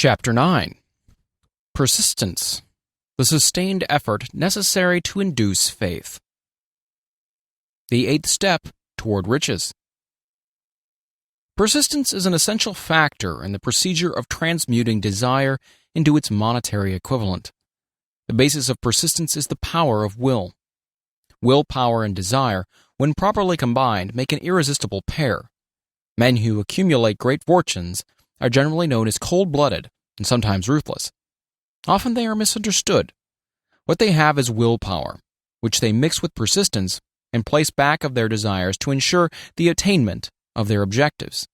Chapter 9. Persistence, the sustained effort necessary to induce faith. The eighth step toward riches. Persistence is an essential factor in the procedure of transmuting desire into its monetary equivalent. The basis of persistence is the power of will. Willpower and desire, when properly combined, make an irresistible pair. Men who accumulate great fortunes are generally known as cold-blooded and sometimes ruthless. Often they are misunderstood. What they have is willpower, which they mix with persistence and place back of their desires to ensure the attainment of their objectives.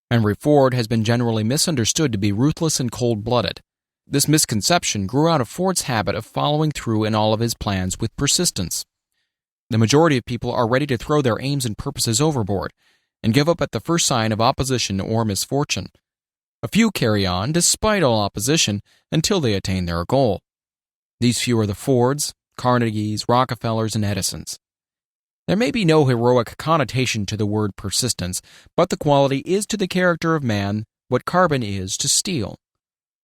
Henry Ford has been generally misunderstood to be ruthless and cold-blooded. This misconception grew out of Ford's habit of following through in all of his plans with persistence. The majority of people are ready to throw their aims and purposes overboard and give up at the first sign of opposition or misfortune. A few carry on, despite all opposition, until they attain their goal. These few are the Fords, Carnegies, Rockefellers, and Edisons. There may be no heroic connotation to the word persistence, but the quality is to the character of man what carbon is to steel.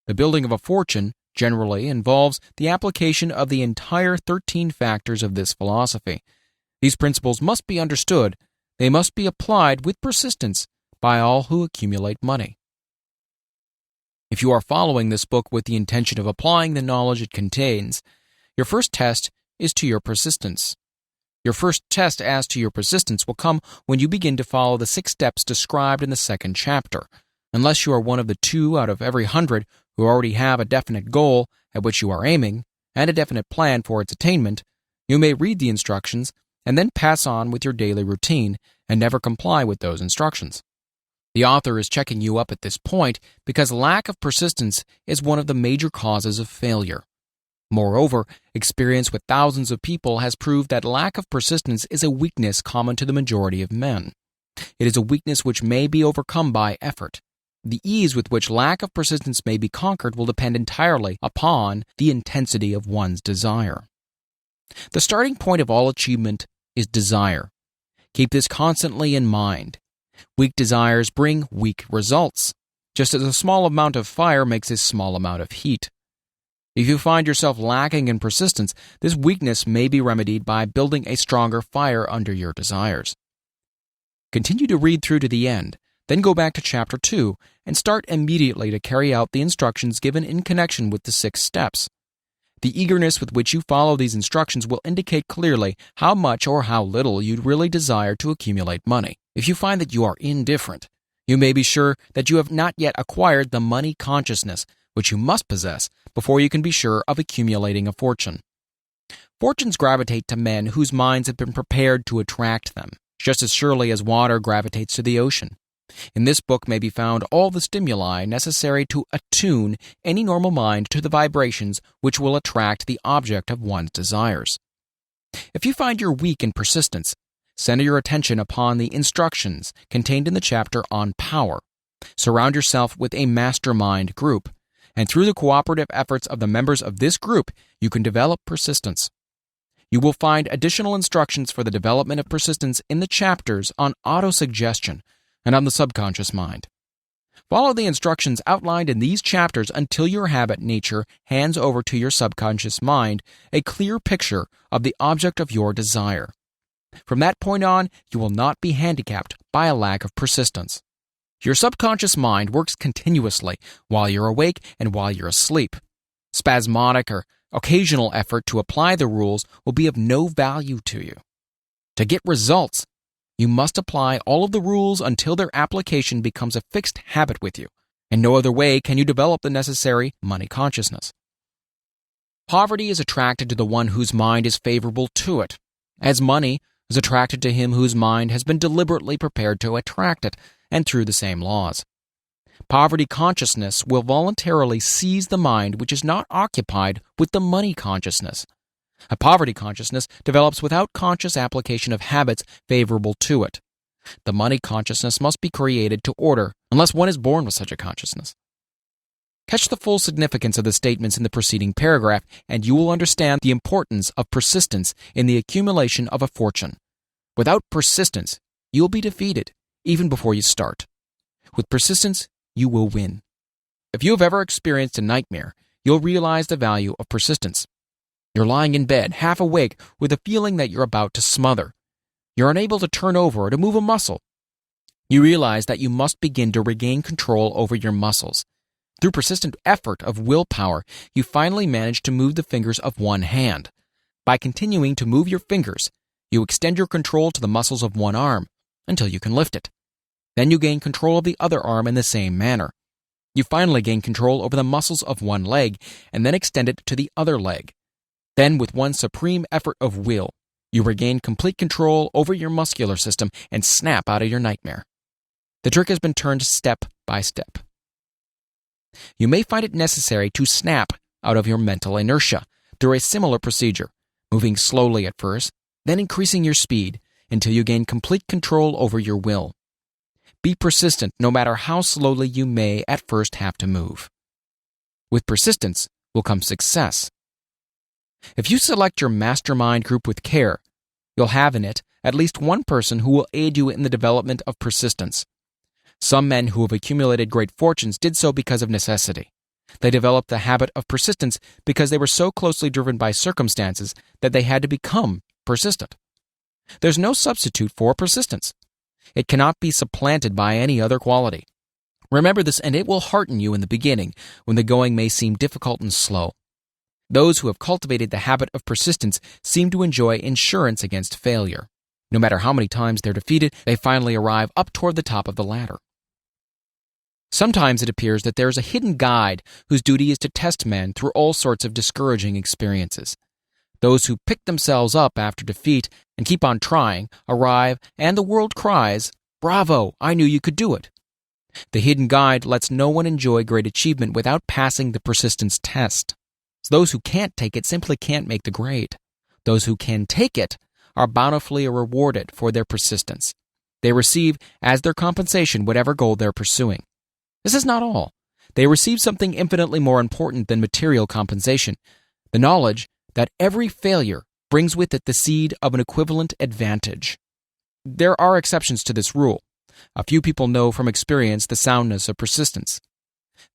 The building of a fortune generally involves the application of the entire 13 factors of this philosophy. These principles must be understood. They must be applied with persistence by all who accumulate money. If you are following this book with the intention of applying the knowledge it contains, your first test is to your persistence. Your first test as to your persistence will come when you begin to follow the 6 steps described in the second chapter. Unless you are one of the 2 out of every 100 who already have a definite goal at which you are aiming and a definite plan for its attainment, you may read the instructions and then pass on with your daily routine and never comply with those instructions. The author is checking you up at this point because lack of persistence is one of the major causes of failure. Moreover, experience with thousands of people has proved that lack of persistence is a weakness common to the majority of men. It is a weakness which may be overcome by effort. The ease with which lack of persistence may be conquered will depend entirely upon the intensity of one's desire. The starting point of all achievement is desire. Keep this constantly in mind. Weak desires bring weak results, just as a small amount of fire makes a small amount of heat. If you find yourself lacking in persistence, this weakness may be remedied by building a stronger fire under your desires. Continue to read through to the end, then go back to Chapter 2 and start immediately to carry out the instructions given in connection with the 6 steps. The eagerness with which you follow these instructions will indicate clearly how much or how little you'd really desire to accumulate money. If you find that you are indifferent, you may be sure that you have not yet acquired the money consciousness which you must possess before you can be sure of accumulating a fortune. Fortunes gravitate to men whose minds have been prepared to attract them, just as surely as water gravitates to the ocean. In this book may be found all the stimuli necessary to attune any normal mind to the vibrations which will attract the object of one's desires. If you find you're weak in persistence, center your attention upon the instructions contained in the chapter on power. Surround yourself with a mastermind group, and through the cooperative efforts of the members of this group, you can develop persistence. You will find additional instructions for the development of persistence in the chapters on autosuggestion and on the subconscious mind. Follow the instructions outlined in these chapters until your habit nature hands over to your subconscious mind a clear picture of the object of your desire. From that point on, you will not be handicapped by a lack of persistence. Your subconscious mind works continuously while you're awake and while you're asleep. Spasmodic or occasional effort to apply the rules will be of no value to you. To get results, you must apply all of the rules until their application becomes a fixed habit with you. In no other way can you develop the necessary money consciousness. Poverty is attracted to the one whose mind is favorable to it, as money is attracted to him whose mind has been deliberately prepared to attract it, and through the same laws. Poverty consciousness will voluntarily seize the mind which is not occupied with the money consciousness. A poverty consciousness develops without conscious application of habits favorable to it. The money consciousness must be created to order, unless one is born with such a consciousness. Catch the full significance of the statements in the preceding paragraph, and you will understand the importance of persistence in the accumulation of a fortune. Without persistence, you will be defeated, even before you start. With persistence, you will win. If you have ever experienced a nightmare, you'll realize the value of persistence. You're lying in bed, half awake, with a feeling that you're about to smother. You're unable to turn over or to move a muscle. You realize that you must begin to regain control over your muscles. Through persistent effort of willpower, you finally manage to move the fingers of one hand. By continuing to move your fingers, you extend your control to the muscles of one arm until you can lift it. Then you gain control of the other arm in the same manner. You finally gain control over the muscles of one leg and then extend it to the other leg. Then, with one supreme effort of will, you regain complete control over your muscular system and snap out of your nightmare. The trick has been turned step by step. You may find it necessary to snap out of your mental inertia through a similar procedure, moving slowly at first, then increasing your speed until you gain complete control over your will. Be persistent no matter how slowly you may at first have to move. With persistence will come success. If you select your mastermind group with care, you'll have in it at least one person who will aid you in the development of persistence. Some men who have accumulated great fortunes did so because of necessity. They developed the habit of persistence because they were so closely driven by circumstances that they had to become persistent. There's no substitute for persistence. It cannot be supplanted by any other quality. Remember this, and it will hearten you in the beginning when the going may seem difficult and slow. Those who have cultivated the habit of persistence seem to enjoy insurance against failure. No matter how many times they're defeated, they finally arrive up toward the top of the ladder. Sometimes it appears that there is a hidden guide whose duty is to test men through all sorts of discouraging experiences. Those who pick themselves up after defeat and keep on trying arrive, and the world cries, "Bravo, I knew you could do it." The hidden guide lets no one enjoy great achievement without passing the persistence test. Those who can't take it simply can't make the grade. Those who can take it are bountifully rewarded for their persistence. They receive as their compensation whatever goal they're pursuing. This is not all. They receive something infinitely more important than material compensation, the knowledge that every failure brings with it the seed of an equivalent advantage. There are exceptions to this rule. A few people know from experience the soundness of persistence.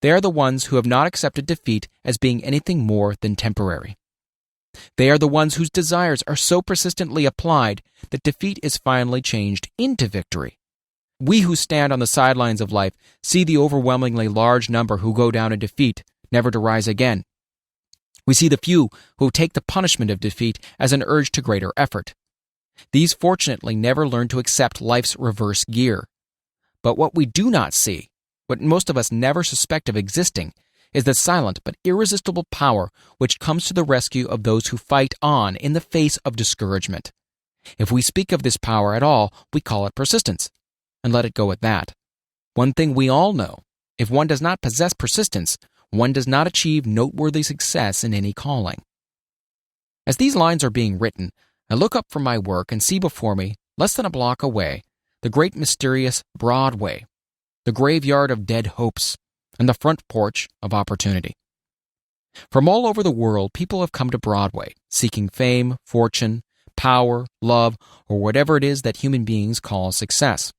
They are the ones who have not accepted defeat as being anything more than temporary. They are the ones whose desires are so persistently applied that defeat is finally changed into victory. We who stand on the sidelines of life see the overwhelmingly large number who go down in defeat, never to rise again. We see the few who take the punishment of defeat as an urge to greater effort. These fortunately never learn to accept life's reverse gear. But what we do not see, what most of us never suspect of existing, is the silent but irresistible power which comes to the rescue of those who fight on in the face of discouragement. If we speak of this power at all, we call it persistence, and let it go at that. One thing we all know, if one does not possess persistence, one does not achieve noteworthy success in any calling. As these lines are being written, I look up from my work and see before me, less than a block away, the great mysterious Broadway, the graveyard of dead hopes, and the front porch of opportunity. From all over the world, people have come to Broadway, seeking fame, fortune, power, love, or whatever it is that human beings call success.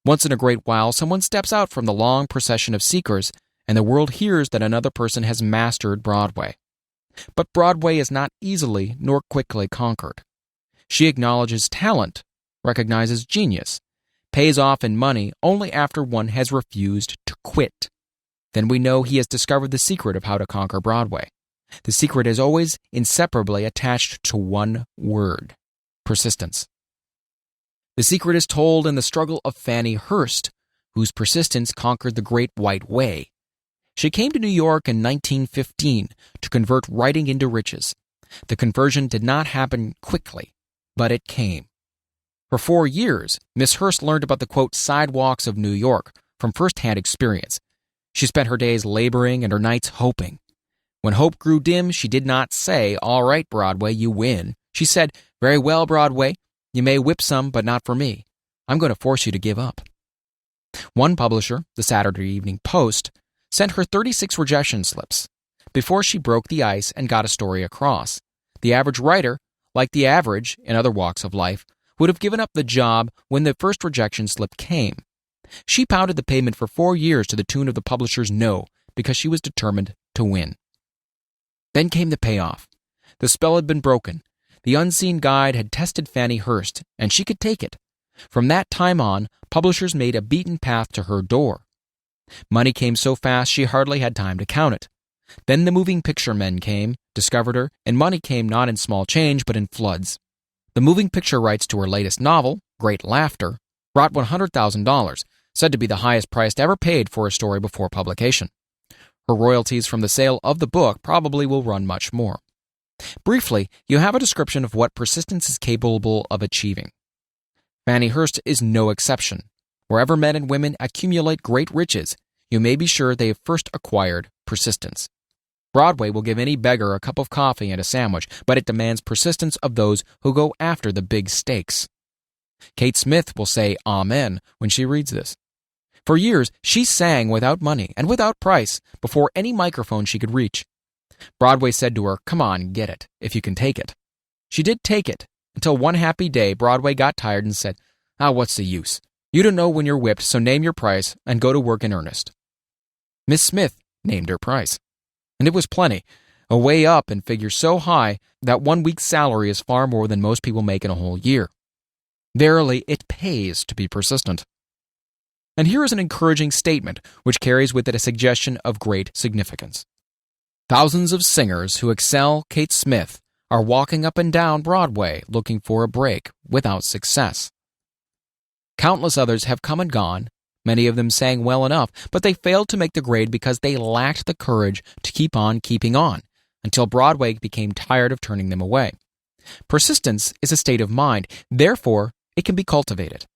Once in a great while, someone steps out from the long procession of seekers, and the world hears that another person has mastered Broadway. But Broadway is not easily nor quickly conquered. She acknowledges talent, recognizes genius, pays off in money only after one has refused to quit. Then we know he has discovered the secret of how to conquer Broadway. The secret is always inseparably attached to one word: persistence. The secret is told in the struggle of Fannie Hurst, whose persistence conquered the Great White Way. She came to New York in 1915 to convert writing into riches. The conversion did not happen quickly, but it came. For 4 years, Miss Hurst learned about the, quote, sidewalks of New York from first-hand experience. She spent her days laboring and her nights hoping. When hope grew dim, she did not say, "All right, Broadway, you win." She said, "Very well, Broadway, you may whip some, but not for me. I'm going to force you to give up." One publisher, the Saturday Evening Post, sent her 36 rejection slips before she broke the ice and got a story across. The average writer, like the average in other walks of life, would have given up the job when the first rejection slip came. She pounded the pavement for 4 years to the tune of the publisher's no, because she was determined to win. Then came the payoff. The spell had been broken. The unseen guide had tested Fanny Hurst, and she could take it. From that time on, publishers made a beaten path to her door. Money came so fast she hardly had time to count it. Then the moving picture men came, discovered her, and money came not in small change but in floods. The moving picture rights to her latest novel, Great Laughter, brought $100,000, said to be the highest price ever paid for a story before publication. Her royalties from the sale of the book probably will run much more. Briefly, you have a description of what persistence is capable of achieving. Fanny Hurst is no exception. Wherever men and women accumulate great riches, you may be sure they have first acquired persistence. Broadway will give any beggar a cup of coffee and a sandwich, but it demands persistence of those who go after the big stakes. Kate Smith will say amen when she reads this. For years, she sang without money and without price before any microphone she could reach. Broadway said to her, "Come on, get it, if you can take it." She did take it, until one happy day Broadway got tired and said, "What's the use? You don't know when you're whipped, so name your price and go to work in earnest." Miss Smith named her price. And it was plenty, a way up in figures so high that 1 week's salary is far more than most people make in a whole year. Verily, it pays to be persistent. And here is an encouraging statement which carries with it a suggestion of great significance. Thousands of singers who excel Kate Smith are walking up and down Broadway looking for a break without success. Countless others have come and gone. Many of them sang well enough, but they failed to make the grade because they lacked the courage to keep on keeping on, until Broadway became tired of turning them away. Persistence is a state of mind, therefore it can be cultivated.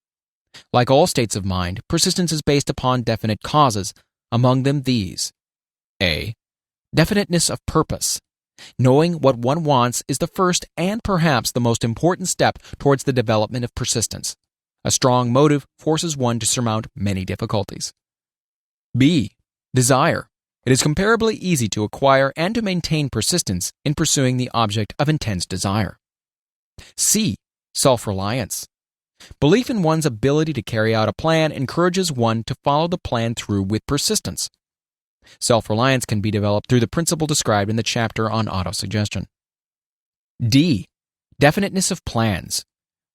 Like all states of mind, persistence is based upon definite causes, among them these. A. Definiteness of purpose. Knowing what one wants is the first and perhaps the most important step towards the development of persistence. A strong motive forces one to surmount many difficulties. B. Desire. It is comparably easy to acquire and to maintain persistence in pursuing the object of intense desire. C. Self-reliance. Belief in one's ability to carry out a plan encourages one to follow the plan through with persistence. Self-reliance can be developed through the principle described in the chapter on autosuggestion. D. Definiteness of plans.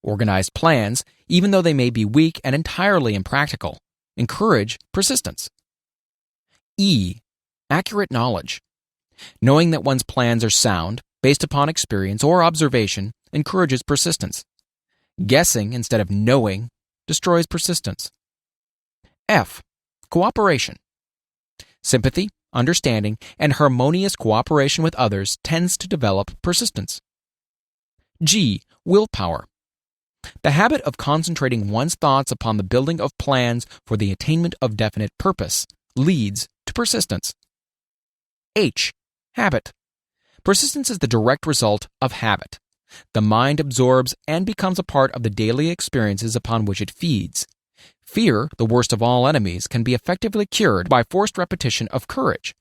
Organized plans, even though they may be weak and entirely impractical, encourage persistence. E. Accurate knowledge. Knowing that one's plans are sound, based upon experience or observation, encourages persistence. Guessing instead of knowing destroys persistence. F. Cooperation. Sympathy, understanding, and harmonious cooperation with others tends to develop persistence. G. Willpower. The habit of concentrating one's thoughts upon the building of plans for the attainment of definite purpose leads to persistence. H. Habit. Persistence is the direct result of habit. The mind absorbs and becomes a part of the daily experiences upon which it feeds. Fear, the worst of all enemies, can be effectively cured by forced repetition of courage.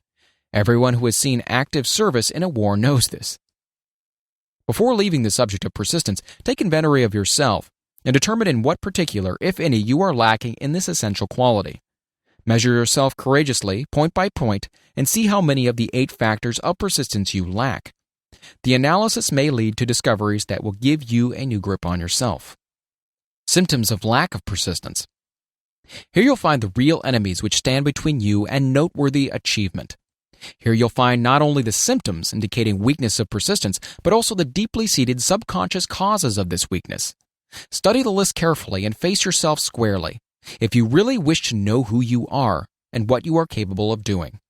Everyone who has seen active service in a war knows this. Before leaving the subject of persistence, take inventory of yourself and determine in what particular, if any, you are lacking in this essential quality. Measure yourself courageously, point by point, and see how many of the 8 factors of persistence you lack. The analysis may lead to discoveries that will give you a new grip on yourself. Symptoms of lack of persistence. Here you'll find the real enemies which stand between you and noteworthy achievement. Here you'll find not only the symptoms indicating weakness of persistence, but also the deeply seated subconscious causes of this weakness. Study the list carefully and face yourself squarely, if you really wish to know who you are and what you are capable of doing.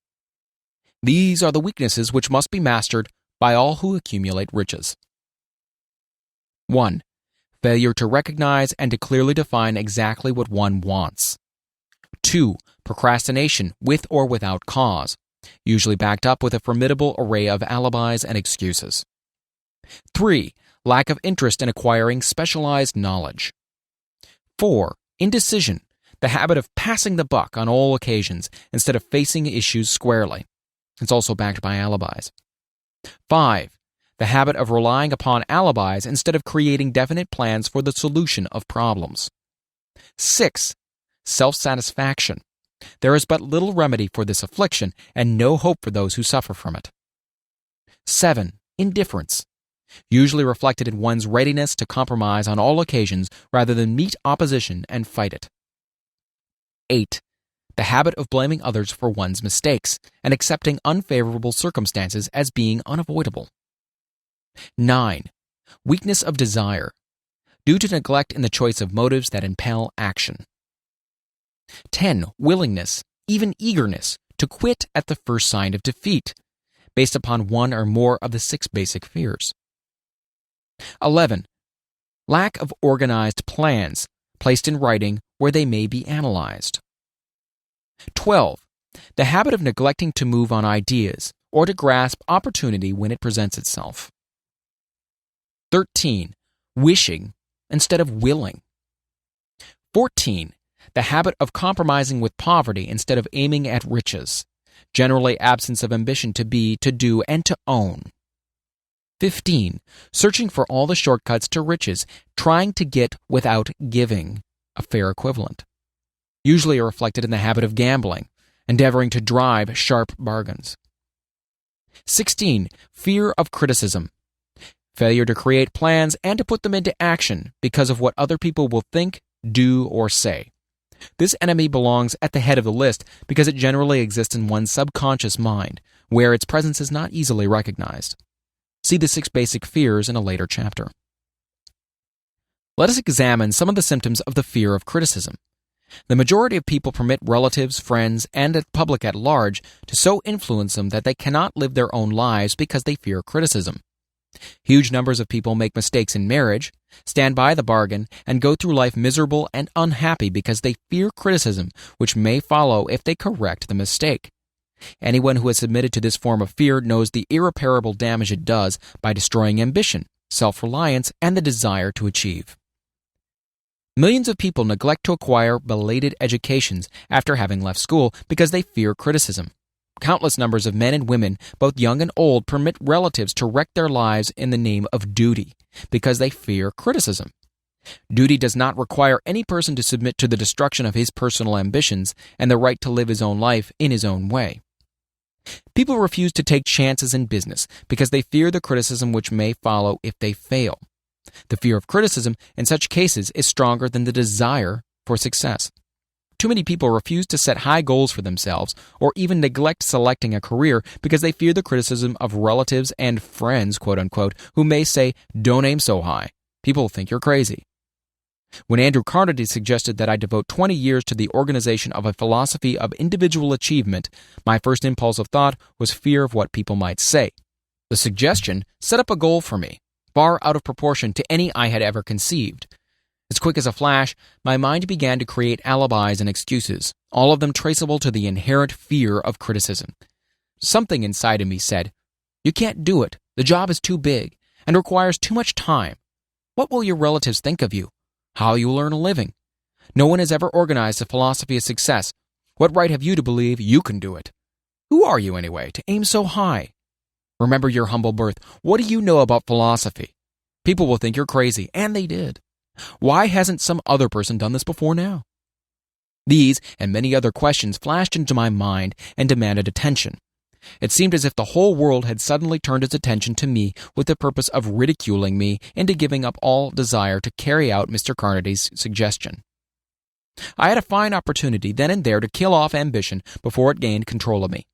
These are the weaknesses which must be mastered by all who accumulate riches. 1. Failure to recognize and to clearly define exactly what one wants. 2. Procrastination with or without cause, usually backed up with a formidable array of alibis and excuses. 3. Lack of interest in acquiring specialized knowledge. 4. Indecision, the habit of passing the buck on all occasions instead of facing issues squarely. It's also backed by alibis. 5. The habit of relying upon alibis instead of creating definite plans for the solution of problems. 6. Self-satisfaction, There is but little remedy for this affliction and no hope for those who suffer from it. 7. Indifference, usually reflected in one's readiness to compromise on all occasions rather than meet opposition and fight it. 8. The habit of blaming others for one's mistakes and accepting unfavorable circumstances as being unavoidable. 9. Weakness of desire, due to neglect in the choice of motives that impel action. 10. Willingness, even eagerness, to quit at the first sign of defeat, based upon one or more of the 6 basic fears. 11. Lack of organized plans, placed in writing where they may be analyzed. 12. The habit of neglecting to move on ideas or to grasp opportunity when it presents itself. 13. Wishing instead of willing. 14. The habit of compromising with poverty instead of aiming at riches, generally absence of ambition to be, to do, and to own. 15. Searching for all the shortcuts to riches, trying to get without giving, a fair equivalent. Usually reflected in the habit of gambling, endeavoring to drive sharp bargains. 16. Fear of criticism, failure to create plans and to put them into action because of what other people will think, do, or say. This enemy belongs at the head of the list because it generally exists in one's subconscious mind, where its presence is not easily recognized. See the 6 basic fears in a later chapter. Let us examine some of the symptoms of the fear of criticism. The majority of people permit relatives, friends, and the public at large to so influence them that they cannot live their own lives because they fear criticism. Huge numbers of people make mistakes in marriage, stand by the bargain, and go through life miserable and unhappy because they fear criticism, which may follow if they correct the mistake. Anyone who has submitted to this form of fear knows the irreparable damage it does by destroying ambition, self-reliance, and the desire to achieve. Millions of people neglect to acquire belated educations after having left school because they fear criticism. Countless numbers of men and women, both young and old, permit relatives to wreck their lives in the name of duty because they fear criticism. Duty does not require any person to submit to the destruction of his personal ambitions and the right to live his own life in his own way. People refuse to take chances in business because they fear the criticism which may follow if they fail. The fear of criticism in such cases is stronger than the desire for success. Too many people refuse to set high goals for themselves or even neglect selecting a career because they fear the criticism of relatives and friends, quote-unquote, who may say, "Don't aim so high. People think you're crazy." When Andrew Carnegie suggested that I devote 20 years to the organization of a philosophy of individual achievement, my first impulse of thought was fear of what people might say. The suggestion set up a goal for me, far out of proportion to any I had ever conceived. As quick as a flash, my mind began to create alibis and excuses, all of them traceable to the inherent fear of criticism. Something inside of me said, "You can't do it. The job is too big and requires too much time. What will your relatives think of you? How you will earn a living? No one has ever organized a philosophy of success. What right have you to believe you can do it? Who are you, anyway, to aim so high? Remember your humble birth. What do you know about philosophy? People will think you're crazy," and they did. Why hasn't some other person done this before now? These and many other questions flashed into my mind and demanded attention. It seemed as if the whole world had suddenly turned its attention to me with the purpose of ridiculing me into giving up all desire to carry out Mr. Carnegie's suggestion. I had a fine opportunity then and there to kill off ambition before it gained control of me.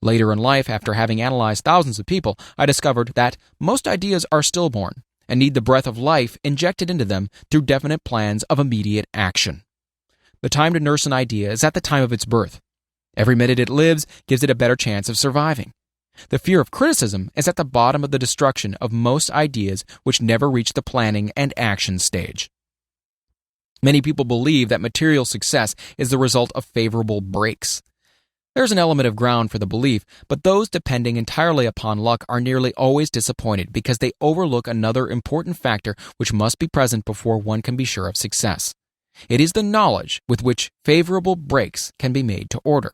Later in life, after having analyzed thousands of people, I discovered that most ideas are stillborn and need the breath of life injected into them through definite plans of immediate action. The time to nurse an idea is at the time of its birth. Every minute it lives gives it a better chance of surviving. The fear of criticism is at the bottom of the destruction of most ideas which never reach the planning and action stage. Many people believe that material success is the result of favorable breaks. There's an element of ground for the belief, but those depending entirely upon luck are nearly always disappointed because they overlook another important factor which must be present before one can be sure of success. It is the knowledge with which favorable breaks can be made to order.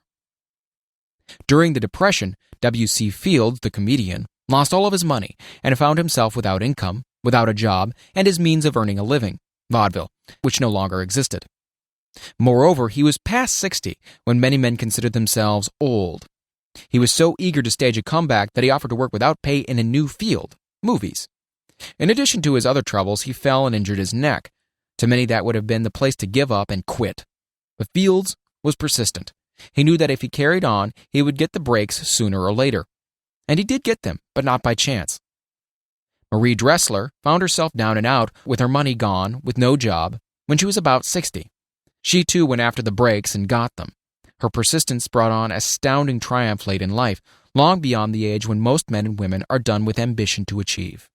During the Depression, W.C. Fields, the comedian, lost all of his money and found himself without income, without a job, and his means of earning a living, vaudeville, which no longer existed. Moreover, he was past 60 when many men considered themselves old. He was so eager to stage a comeback that he offered to work without pay in a new field, movies. In addition to his other troubles, he fell and injured his neck. To many, that would have been the place to give up and quit. But Fields was persistent. He knew that if he carried on, he would get the breaks sooner or later. And he did get them, but not by chance. Marie Dressler found herself down and out, with her money gone, with no job, when she was about 60. She too went after the breaks and got them. Her persistence brought on astounding triumph late in life, long beyond the age when most men and women are done with ambition to achieve.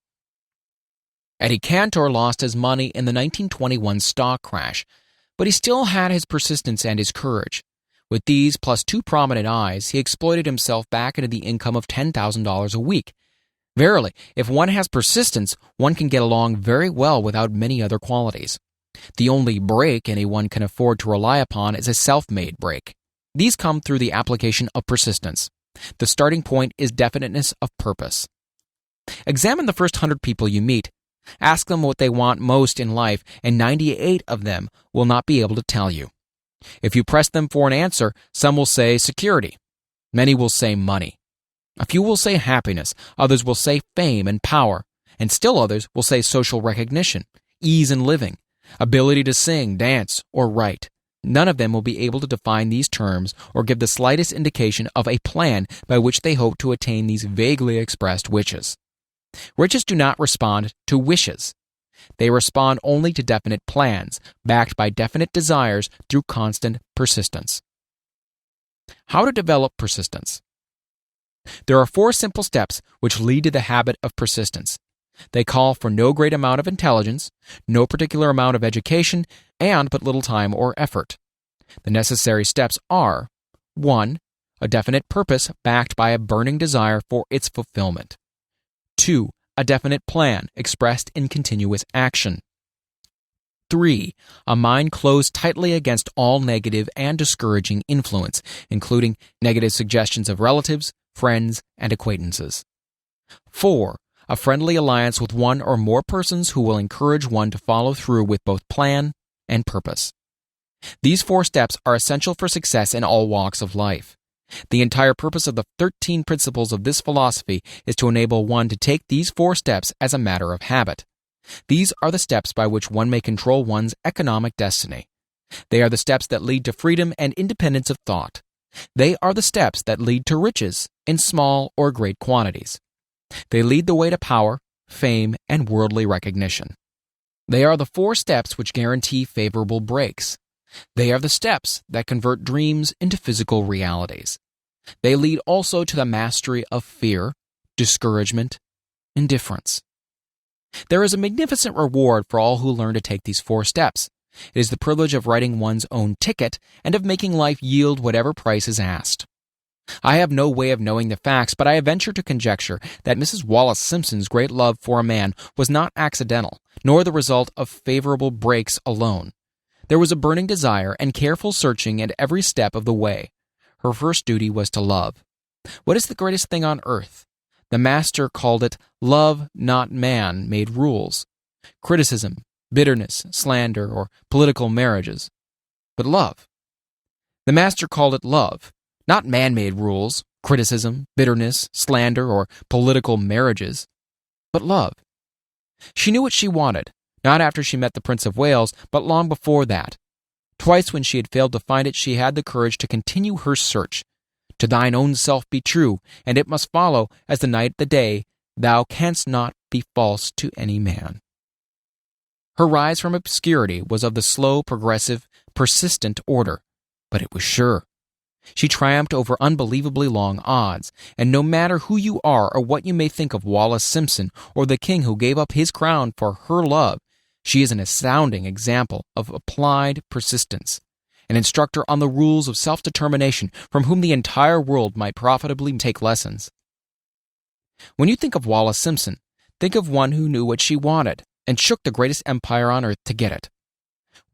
Eddie Cantor lost his money in the 1921 stock crash, but he still had his persistence and his courage. With these plus 2 prominent eyes, he exploited himself back into the income of $10,000 a week. Verily, if one has persistence, one can get along very well without many other qualities. The only break anyone can afford to rely upon is a self-made break. These come through the application of persistence. The starting point is definiteness of purpose. Examine the first 100 people you meet. Ask them what they want most in life, and 98 of them will not be able to tell you. If you press them for an answer, some will say security. Many will say money. A few will say happiness, others will say fame and power, and still others will say social recognition, ease in living, ability to sing, dance, or write. None of them will be able to define these terms or give the slightest indication of a plan by which they hope to attain these vaguely expressed wishes. Riches do not respond to wishes. They respond only to definite plans, backed by definite desires through constant persistence. How to develop persistence? There are 4 simple steps which lead to the habit of persistence. They call for no great amount of intelligence, no particular amount of education, and but little time or effort. The necessary steps are: 1. A definite purpose backed by a burning desire for its fulfillment. 2. A definite plan expressed in continuous action. 3. A mind closed tightly against all negative and discouraging influence, including negative suggestions of relatives, friends, and acquaintances. 4. A friendly alliance with one or more persons who will encourage one to follow through with both plan and purpose. These 4 steps are essential for success in all walks of life. The entire purpose of the 13 principles of this philosophy is to enable one to take these 4 steps as a matter of habit. These are the steps by which one may control one's economic destiny. They are the steps that lead to freedom and independence of thought. They are the steps that lead to riches in small or great quantities. They lead the way to power, fame, and worldly recognition. They are the 4 steps which guarantee favorable breaks. They are the steps that convert dreams into physical realities. They lead also to the mastery of fear, discouragement, indifference. There is a magnificent reward for all who learn to take these 4 steps. It is the privilege of writing one's own ticket and of making life yield whatever price is asked. I have no way of knowing the facts, but I venture to conjecture that Mrs. Wallace Simpson's great love for a man was not accidental, nor the result of favorable breaks alone. There was a burning desire and careful searching at every step of the way. Her first duty was to love. What is the greatest thing on earth? The master called it love, not man, made rules. Criticism, bitterness, slander, or political marriages. But love. The master called it love, not man-made rules, criticism, bitterness, slander, or political marriages, but love. She knew what she wanted, not after she met the Prince of Wales, but long before that. Twice when she had failed to find it, she had the courage to continue her search. To thine own self be true, and it must follow, as the night the day, thou canst not be false to any man. Her rise from obscurity was of the slow, progressive, persistent order, but it was sure. She triumphed over unbelievably long odds, and no matter who you are or what you may think of Wallace Simpson or the king who gave up his crown for her love, she is an astounding example of applied persistence, an instructor on the rules of self-determination from whom the entire world might profitably take lessons. When you think of Wallace Simpson, think of one who knew what she wanted and shook the greatest empire on earth to get it.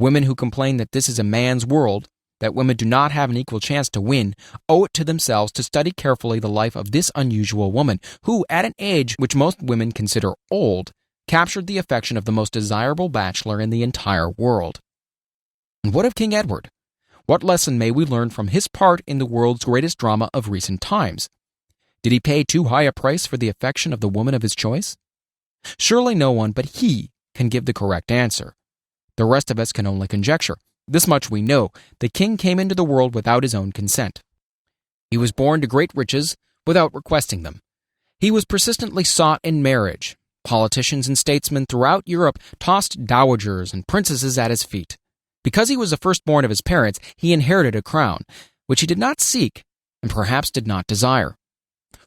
Women who complain that this is a man's world, that women do not have an equal chance to win, owe it to themselves to study carefully the life of this unusual woman who, at an age which most women consider old, captured the affection of the most desirable bachelor in the entire world. And what of King Edward? What lesson may we learn from his part in the world's greatest drama of recent times? Did he pay too high a price for the affection of the woman of his choice? Surely no one but he can give the correct answer. The rest of us can only conjecture. This much we know: the king came into the world without his own consent. He was born to great riches without requesting them. He was persistently sought in marriage. Politicians and statesmen throughout Europe tossed dowagers and princesses at his feet. Because he was the firstborn of his parents, he inherited a crown, which he did not seek and perhaps did not desire.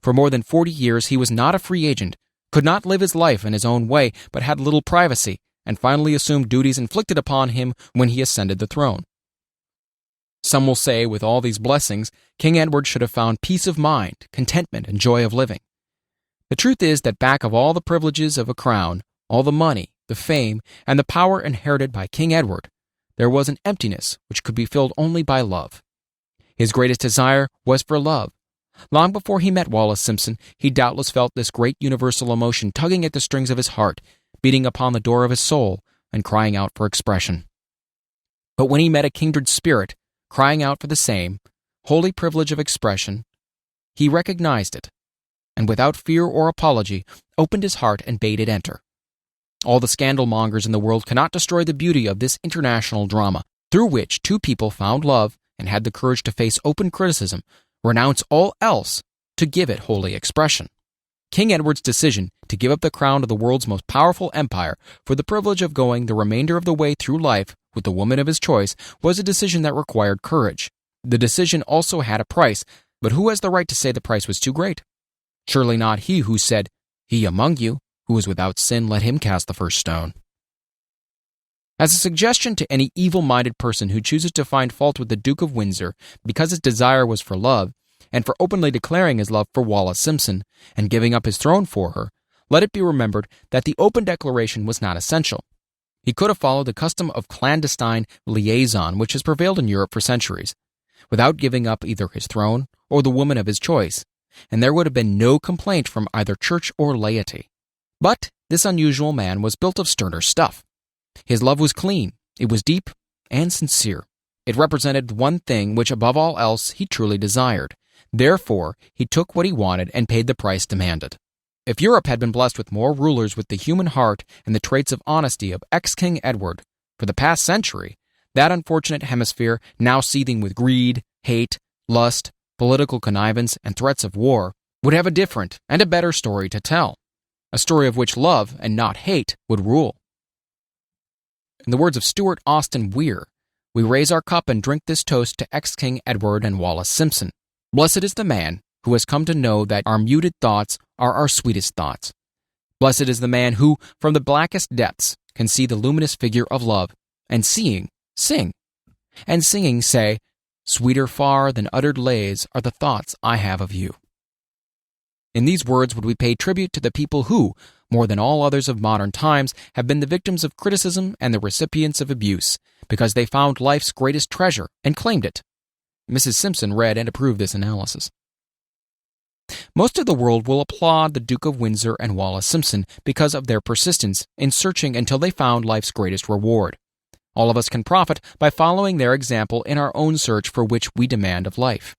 For more than 40 years he was not a free agent, could not live his life in his own way, but had little privacy, and finally assumed duties inflicted upon him when he ascended the throne. Some will say, with all these blessings, King Edward should have found peace of mind, contentment, and joy of living. The truth is that back of all the privileges of a crown, all the money, the fame, and the power inherited by King Edward, there was an emptiness which could be filled only by love. His greatest desire was for love. Long before he met Wallace Simpson, he doubtless felt this great universal emotion tugging at the strings of his heart, beating upon the door of his soul, and crying out for expression. But when he met a kindred spirit, crying out for the same holy privilege of expression, he recognized it, and without fear or apology, opened his heart and bade it enter. All the scandal-mongers in the world cannot destroy the beauty of this international drama, through which two people found love and had the courage to face open criticism, renounce all else to give it holy expression. King Edward's decision to give up the crown of the world's most powerful empire for the privilege of going the remainder of the way through life with the woman of his choice was a decision that required courage. The decision also had a price, but who has the right to say the price was too great? Surely not he who said, "He among you who is without sin, let him cast the first stone." As a suggestion to any evil-minded person who chooses to find fault with the Duke of Windsor because his desire was for love, and for openly declaring his love for Wallace Simpson, and giving up his throne for her, let it be remembered that the open declaration was not essential. He could have followed the custom of clandestine liaison which has prevailed in Europe for centuries, without giving up either his throne or the woman of his choice, and there would have been no complaint from either church or laity. But this unusual man was built of sterner stuff. His love was clean, it was deep and sincere. It represented the one thing which above all else he truly desired. Therefore, he took what he wanted and paid the price demanded. If Europe had been blessed with more rulers with the human heart and the traits of honesty of ex-King Edward for the past century, that unfortunate hemisphere, now seething with greed, hate, lust, political connivance, and threats of war, would have a different and a better story to tell, a story of which love and not hate would rule. In the words of Stuart Austin Weir, we raise our cup and drink this toast to ex-King Edward and Wallace Simpson. Blessed is the man who has come to know that our muted thoughts are our sweetest thoughts. Blessed is the man who, from the blackest depths, can see the luminous figure of love, and seeing, sing, and singing say, "Sweeter far than uttered lays are the thoughts I have of you." In these words would we pay tribute to the people who, more than all others of modern times, have been the victims of criticism and the recipients of abuse, because they found life's greatest treasure and claimed it. Mrs. Simpson read and approved this analysis. Most of the world will applaud the Duke of Windsor and Wallace Simpson because of their persistence in searching until they found life's greatest reward. All of us can profit by following their example in our own search for which we demand of life.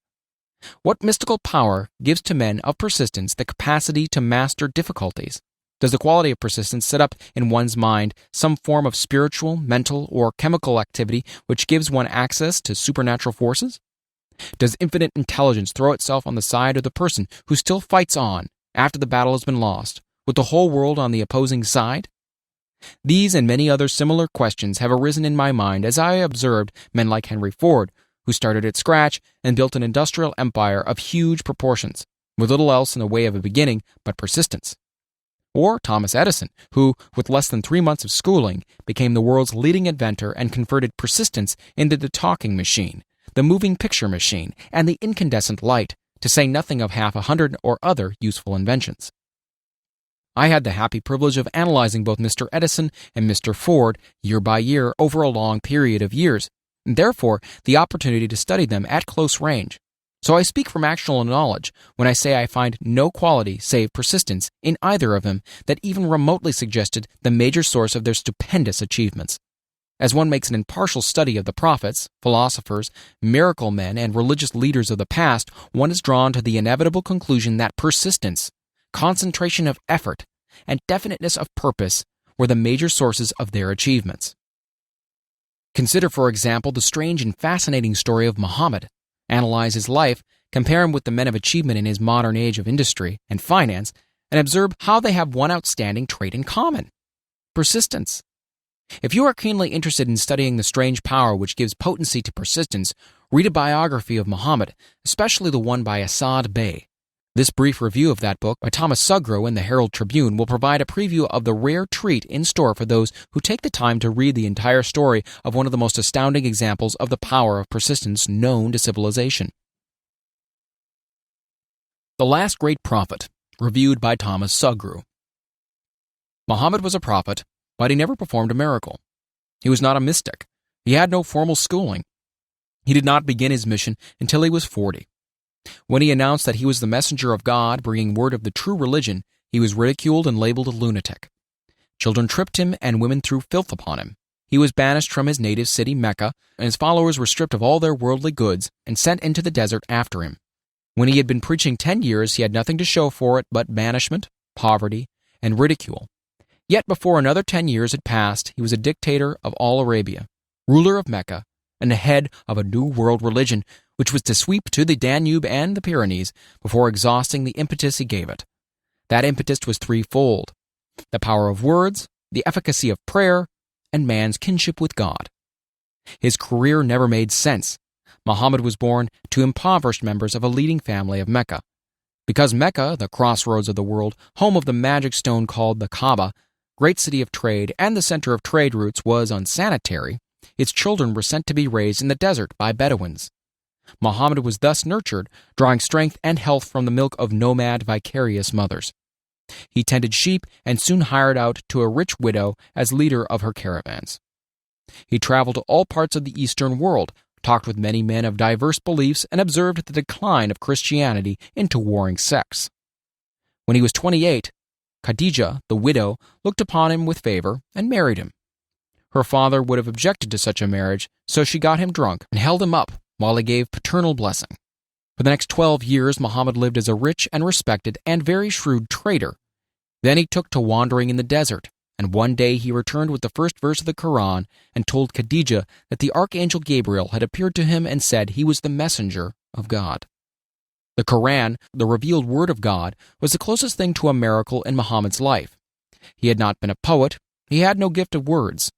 What mystical power gives to men of persistence the capacity to master difficulties? Does the quality of persistence set up in one's mind some form of spiritual, mental, or chemical activity which gives one access to supernatural forces? Does infinite intelligence throw itself on the side of the person who still fights on after the battle has been lost, with the whole world on the opposing side? These and many other similar questions have arisen in my mind as I observed men like Henry Ford, who started at scratch and built an industrial empire of huge proportions, with little else in the way of a beginning but persistence. Or Thomas Edison, who, with less than 3 months of schooling, became the world's leading inventor and converted persistence into the talking machine, the moving picture machine, and the incandescent light, to say nothing of 100 or other useful inventions. I had the happy privilege of analyzing both Mr. Edison and Mr. Ford year by year over a long period of years, and therefore the opportunity to study them at close range. So I speak from actual knowledge when I say I find no quality save persistence in either of them that even remotely suggested the major source of their stupendous achievements. As one makes an impartial study of the prophets, philosophers, miracle men, and religious leaders of the past, one is drawn to the inevitable conclusion that persistence, concentration of effort, and definiteness of purpose were the major sources of their achievements. Consider, for example, the strange and fascinating story of Muhammad. Analyze his life, compare him with the men of achievement in his modern age of industry and finance, and observe how they have one outstanding trait in common: persistence. If you are keenly interested in studying the strange power which gives potency to persistence, read a biography of Muhammad, especially the one by Asad Bey. This brief review of that book by Thomas Sugro in the Herald Tribune will provide a preview of the rare treat in store for those who take the time to read the entire story of one of the most astounding examples of the power of persistence known to civilization. The Last Great Prophet, reviewed by Thomas Sugro. Muhammad was a prophet, but he never performed a miracle. He was not a mystic. He had no formal schooling. He did not begin his mission until he was 40. When he announced that he was the messenger of God bringing word of the true religion, he was ridiculed and labeled a lunatic. Children tripped him and women threw filth upon him. He was banished from his native city, Mecca, and his followers were stripped of all their worldly goods and sent into the desert after him. When he had been preaching 10 years, he had nothing to show for it but banishment, poverty, and ridicule. Yet before another 10 years had passed, he was a dictator of all Arabia, ruler of Mecca, and the head of a new world religion which was to sweep to the Danube and the Pyrenees before exhausting the impetus he gave it. That impetus was threefold: the power of words, the efficacy of prayer, and man's kinship with God. His career never made sense. Muhammad was born to impoverished members of a leading family of Mecca. Because Mecca, the crossroads of the world, home of the magic stone called the Kaaba, great city of trade and the center of trade routes, was unsanitary, its children were sent to be raised in the desert by Bedouins. Muhammad was thus nurtured, drawing strength and health from the milk of nomad, vicarious mothers. He tended sheep and soon hired out to a rich widow as leader of her caravans. He traveled to all parts of the Eastern world, talked with many men of diverse beliefs, and observed the decline of Christianity into warring sects. When he was 28, Khadijah, the widow, looked upon him with favor and married him. Her father would have objected to such a marriage, so she got him drunk and held him up while he gave paternal blessing. For the next 12 years, Muhammad lived as a rich and respected and very shrewd trader. Then he took to wandering in the desert, and one day he returned with the first verse of the Quran and told Khadijah that the archangel Gabriel had appeared to him and said he was the messenger of God. The Quran, the revealed word of God, was the closest thing to a miracle in Muhammad's life. He had not been a poet, he had no gift of words.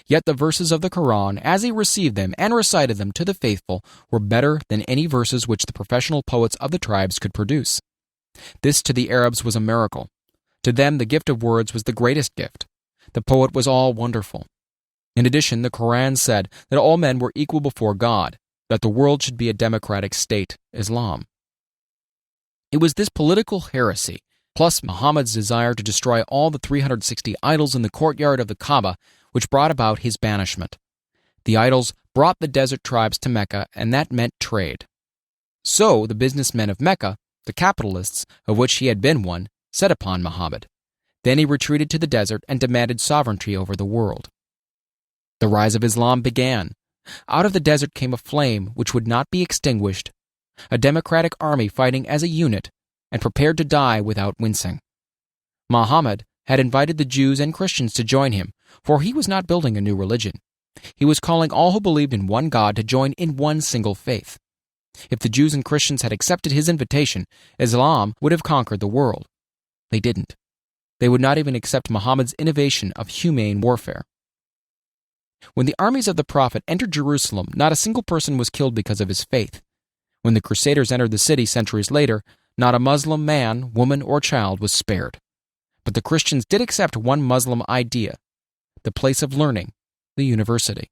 Yet the verses of the Quran, as he received them and recited them to the faithful, were better than any verses which the professional poets of the tribes could produce. This to the Arabs was a miracle. To them the gift of words was the greatest gift. The poet was all wonderful. In addition, the Quran said that all men were equal before God, that the world should be a democratic state, Islam. It was this political heresy, plus Muhammad's desire to destroy all the 360 idols in the courtyard of the Kaaba, which brought about his banishment. The idols brought the desert tribes to Mecca, and that meant trade. So the businessmen of Mecca, the capitalists, of which he had been one, set upon Muhammad. Then he retreated to the desert and demanded sovereignty over the world. The rise of Islam began. Out of the desert came a flame which would not be extinguished, a democratic army fighting as a unit and prepared to die without wincing. Muhammad had invited the Jews and Christians to join him, for he was not building a new religion. He was calling all who believed in one God to join in one single faith. If the Jews and Christians had accepted his invitation, Islam would have conquered the world. They didn't. They would not even accept Muhammad's innovation of humane warfare. When the armies of the Prophet entered Jerusalem, not a single person was killed because of his faith. When the Crusaders entered the city centuries later, not a Muslim man, woman, or child was spared. But the Christians did accept one Muslim idea: the place of learning, the university.